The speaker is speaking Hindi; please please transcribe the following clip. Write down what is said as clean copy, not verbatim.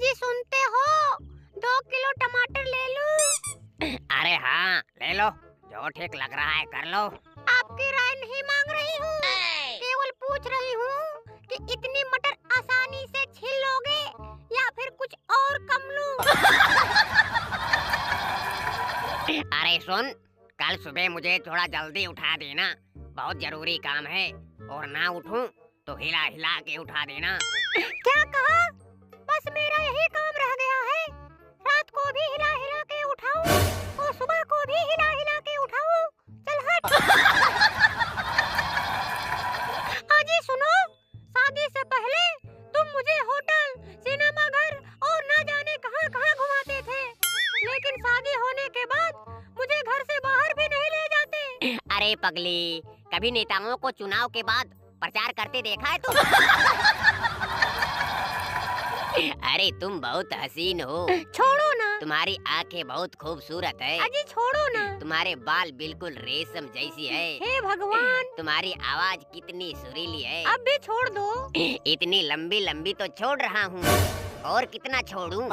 अजी सुनते हो, 2 किलो टमाटर ले लूं? अरे हाँ ले लो, जो ठीक लग रहा है कर लो। आपकी राय नहीं मांग रही हूँ, केवल पूछ रही हूँ कि इतनी मटर आसानी से छील लोगे या फिर कुछ और कम लूं? अरे सुन, कल सुबह मुझे थोड़ा जल्दी उठा देना, बहुत जरूरी काम है, और ना उठूं तो हिला हिला के उठा देना। क्या कहा? बस मेरा यही काम रह गया है, रात को भी हिला हिला के उठाऊं और सुबह को भी हिला हिला के उठाऊं। चल हट। अजी सुनो, शादी से पहले तुम मुझे होटल, सिनेमा घर और ना जाने कहां कहां घुमाते थे, लेकिन शादी होने के बाद मुझे घर से बाहर भी नहीं ले जाते। अरे पगली, कभी नेताओं को चुनाव के बाद प्रचार करते देखा है तुम? अरे तुम बहुत हसीन हो। छोड़ो ना। तुम्हारी आंखें बहुत खूबसूरत है। अजी छोड़ो ना। तुम्हारे बाल बिल्कुल रेशम जैसी है। हे भगवान। तुम्हारी आवाज कितनी सुरीली है। अब भी छोड़ दो। इतनी लंबी लंबी तो छोड़ रहा हूँ, और कितना छोड़ूं?